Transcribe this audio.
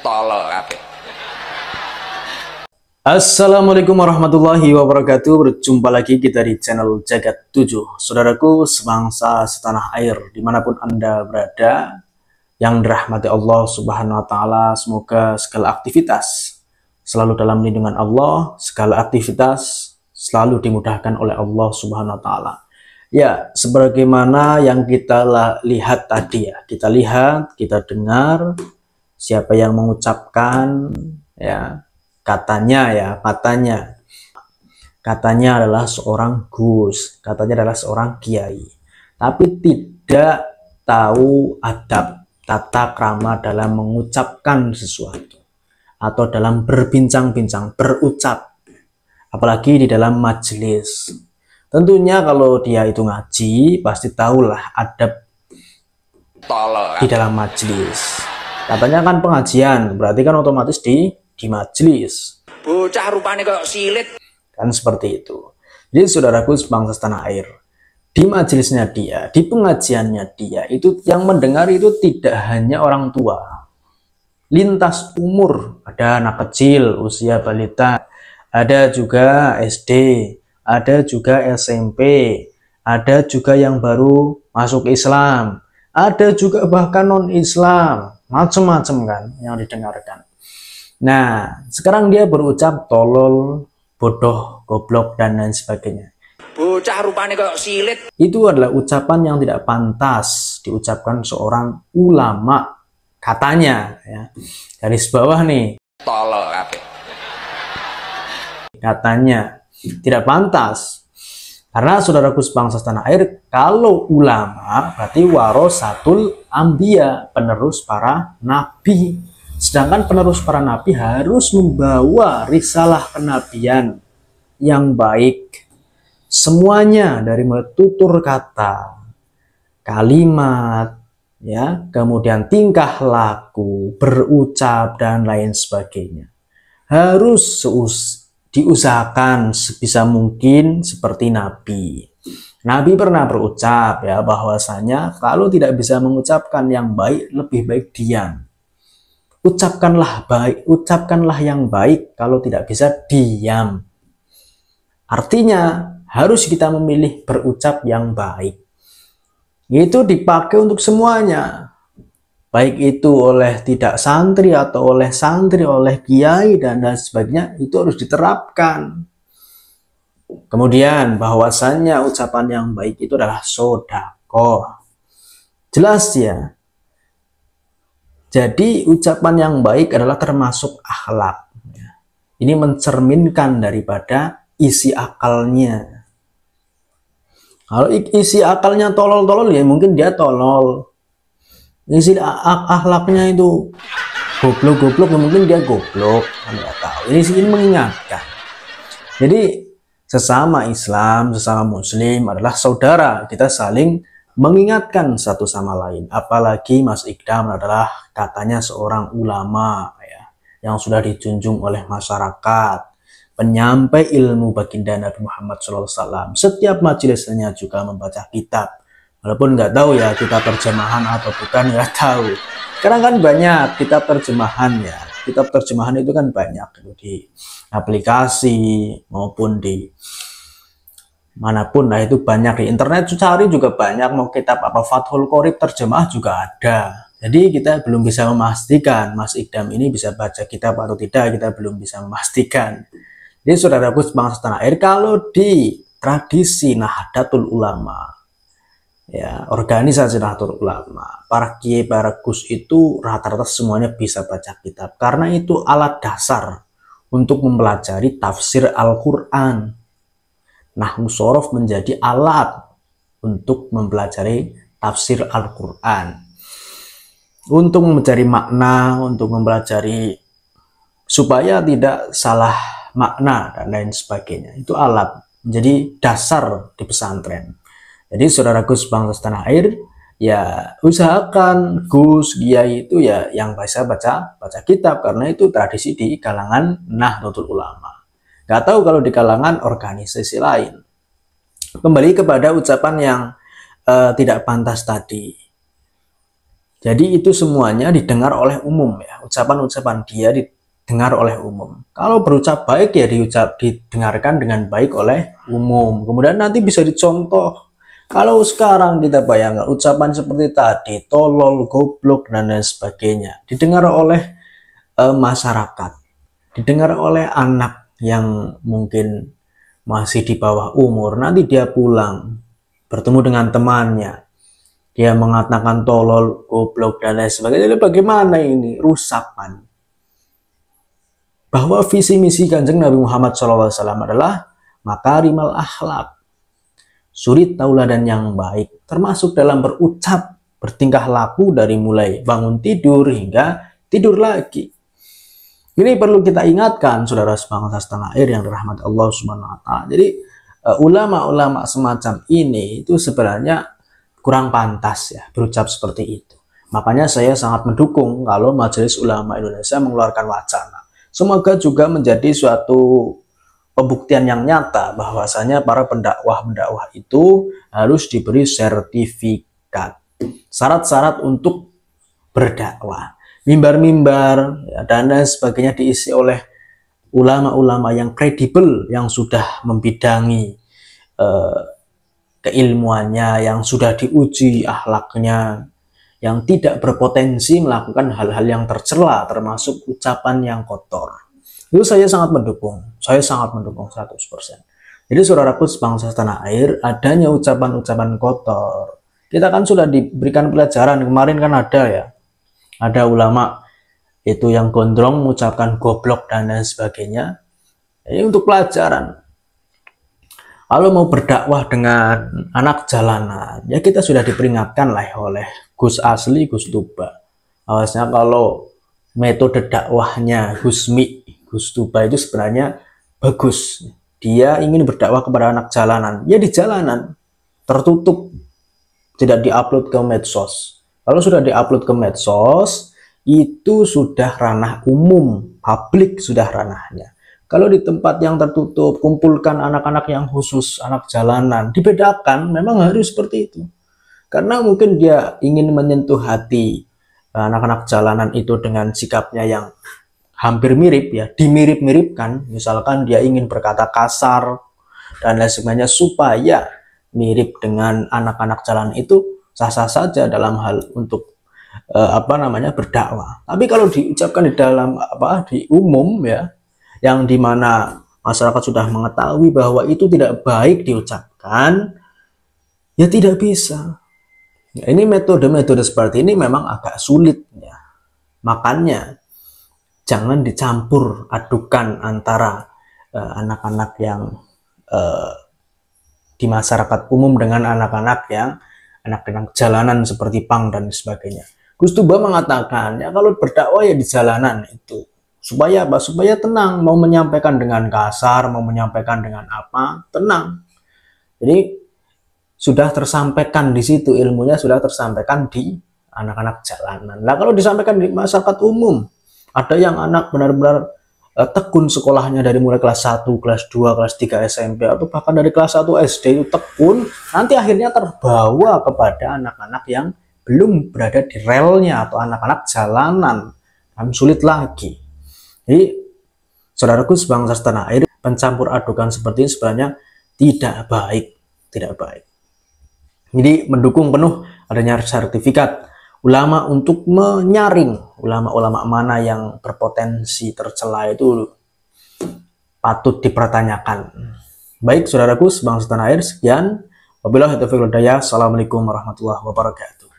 Tolol kabeh. Assalamualaikum warahmatullahi wabarakatuh. Berjumpa lagi kita di channel Jagat 7. Saudaraku sebangsa setanah air dimanapun Anda berada, yang dirahmati Allah Subhanahu wa Ta'ala, semoga segala aktivitas selalu dalam lindungan Allah, segala aktivitas selalu dimudahkan oleh Allah Subhanahu wa Ta'ala. Ya, sebagaimana yang kita lihat tadi ya, kita lihat, kita dengar siapa yang mengucapkan ya, katanya adalah seorang Gus, katanya adalah seorang kiai, tapi tidak tahu adab tata krama dalam mengucapkan sesuatu atau dalam berbincang-bincang, berucap, apalagi di dalam majelis. Tentunya kalau dia itu ngaji pasti tahulah adab di dalam majelis. Katanya kan pengajian, berarti kan otomatis di majelis. Bocah rupane kok silit. Kan seperti itu. Jadi saudaraku sebangsa tanah air, di majelisnya dia, di pengajiannya dia, itu yang mendengar itu tidak hanya orang tua. Lintas umur, ada anak kecil, usia balita, ada juga SD, ada juga SMP, ada juga yang baru masuk Islam, ada juga bahkan non-Islam, macam-macam kan yang didengarkan. Nah, sekarang dia berucap tolol, bodoh, goblok, dan lain sebagainya. Bocah rupane kok silit. Itu adalah ucapan yang tidak pantas diucapkan seorang ulama, katanya ya. Garis bawah nih, Tolol kabeh. katanya tidak pantas. Karena saudaraku sebangsa tanah air, kalau ulama berarti warasatul anbiya, penerus para nabi. Sedangkan penerus para nabi harus membawa risalah kenabian yang baik. Semuanya dari mulai tutur kata, kalimat, ya, kemudian tingkah laku, berucap, dan lain sebagainya. Harus diusahakan sebisa mungkin seperti Nabi. Nabi pernah berucap ya bahwasanya kalau tidak bisa mengucapkan yang baik, lebih baik diam. Ucapkanlah yang baik, kalau tidak bisa diam. Artinya harus kita memilih berucap yang baik. Itu dipakai untuk semuanya. Baik itu oleh tidak santri atau oleh santri, oleh kiai dan sebagainya, itu harus diterapkan. Kemudian bahwasannya ucapan yang baik itu adalah sodako. Jelas ya. Jadi ucapan yang baik adalah termasuk akhlak. Ini mencerminkan daripada isi akalnya. Kalau isi akalnya tolol-tolol ya mungkin dia tolol. Isi akhlaknya itu goblok-goblok, mungkin dia goblok, Anda tahu. Ini mengingatkan. Jadi sesama Islam, sesama Muslim adalah saudara. Kita saling mengingatkan satu sama lain. Apalagi Mas Ikdam adalah katanya seorang ulama ya, yang sudah dijunjung oleh masyarakat, penyampai ilmu baginda Nabi Muhammad SAW. Setiap majelisnya juga membaca kitab. Walaupun nggak tahu ya kitab terjemahan atau bukan, nggak tahu. Sekarang kan banyak kitab terjemahan ya. Kitab terjemahan itu kan banyak di aplikasi maupun di manapun. Nah itu banyak di internet, cari juga banyak. Mau kitab apa Fathul Qorib terjemah juga ada. Jadi kita belum bisa memastikan Mas Ikdam ini bisa baca kitab atau tidak. Kita belum bisa memastikan. Jadi saudaraku sebangsa tanah air, kalau di tradisi Nahdlatul Ulama, ya, organisasi Nahdlatul Ulama, para kiai, para gus itu rata-rata semuanya bisa baca kitab, karena itu alat dasar untuk mempelajari tafsir Al-Quran. Nahwu shorof menjadi alat untuk mempelajari tafsir Al-Quran, untuk mencari makna, untuk mempelajari supaya tidak salah makna dan lain sebagainya. Itu alat, menjadi dasar di pesantren. Jadi saudaraku sebangsa tanah air, ya usahakan Gus, Kiai itu ya yang bisa baca kitab, karena itu tradisi di kalangan Nahdlatul Ulama. Gak tahu kalau di kalangan organisasi lain. Kembali kepada ucapan yang tidak pantas tadi. Jadi itu semuanya didengar oleh umum ya. Ucapan-ucapan dia didengar oleh umum. Kalau berucap baik ya didengarkan dengan baik oleh umum. Kemudian nanti bisa dicontoh. Kalau sekarang kita bayangkan ucapan seperti tadi, tolol, goblok, dan lain sebagainya, didengar oleh masyarakat, didengar oleh anak yang mungkin masih di bawah umur, nanti dia pulang, bertemu dengan temannya, dia mengatakan tolol, goblok, dan lain sebagainya. Jadi bagaimana ini? Rusak kan? Bahwa visi misi Kanjeng Nabi Muhammad SAW adalah makarimal akhlak, suri tauladan yang baik, termasuk dalam berucap, bertingkah laku dari mulai bangun tidur hingga tidur lagi. Ini perlu kita ingatkan, saudara sebangsa setanah air yang dirahmati Allah Subhanahu wa Ta'ala. Jadi ulama-ulama semacam ini itu sebenarnya kurang pantas ya berucap seperti itu. Makanya saya sangat mendukung kalau Majelis Ulama Indonesia mengeluarkan wacana. Semoga juga menjadi suatu pembuktian yang nyata bahwasanya para pendakwah itu harus diberi sertifikat, syarat-syarat untuk berdakwah, mimbar-mimbar ya, dan lain sebagainya diisi oleh ulama-ulama yang kredibel, yang sudah membidangi keilmuannya, yang sudah diuji akhlaknya, yang tidak berpotensi melakukan hal-hal yang tercela, termasuk ucapan yang kotor. Itu saya sangat mendukung 100%. Jadi saudaraku sebangsa tanah air, adanya ucapan-ucapan kotor, kita kan sudah diberikan pelajaran kemarin kan ada ulama itu yang gondrong mengucapkan goblok dan lain sebagainya. Ini untuk pelajaran. Kalau mau berdakwah dengan anak jalanan, ya kita sudah diperingatkan lah oleh Gus Asli, Gus Tuba. Awasnya kalau metode dakwahnya Gus Tuba itu sebenarnya bagus. Dia ingin berdakwah kepada anak jalanan, ya di jalanan, tertutup, tidak diupload ke medsos. Kalau sudah diupload ke medsos, itu sudah ranah umum, publik sudah ranahnya. Kalau di tempat yang tertutup, kumpulkan anak-anak yang khusus, anak jalanan, dibedakan, memang harus seperti itu. Karena mungkin dia ingin menyentuh hati anak-anak jalanan itu dengan sikapnya yang hampir mirip ya, dimirip-miripkan. Misalkan dia ingin berkata kasar dan lain sebagainya supaya mirip dengan anak-anak jalanan, itu sah-sah saja dalam hal untuk berdakwah. Tapi kalau diucapkan di dalam di umum ya, yang dimana masyarakat sudah mengetahui bahwa itu tidak baik diucapkan, ya tidak bisa. Ya, ini metode-metode seperti ini memang agak sulit ya. Makanya jangan dicampur adukan antara anak-anak yang di masyarakat umum dengan anak-anak yang anak-anak jalanan seperti pang dan sebagainya. Gus Tuba mengatakan ya kalau berdakwah ya di jalanan itu supaya apa? Supaya tenang, mau menyampaikan dengan kasar, mau menyampaikan dengan apa, tenang. Jadi sudah tersampaikan di situ, ilmunya sudah tersampaikan di anak-anak jalanan. Nah kalau disampaikan di masyarakat umum, ada yang anak benar-benar tekun sekolahnya dari mulai kelas 1, kelas 2, kelas 3 SMP, atau bahkan dari kelas 1 SD itu tekun, nanti akhirnya terbawa kepada anak-anak yang belum berada di relnya atau anak-anak jalanan, kan sulit lagi. Jadi saudaraku sebangsa setanah air, pencampur adukan seperti ini sebenarnya tidak baik, tidak baik. Jadi mendukung penuh adanya sertifikat ulama untuk menyaring ulama-ulama mana yang berpotensi tercela, itu patut dipertanyakan. Baik saudaraku sebangsa tanah air, sekian. Wabillahi taufiq wal hidayah. Assalamualaikum warahmatullahi wabarakatuh.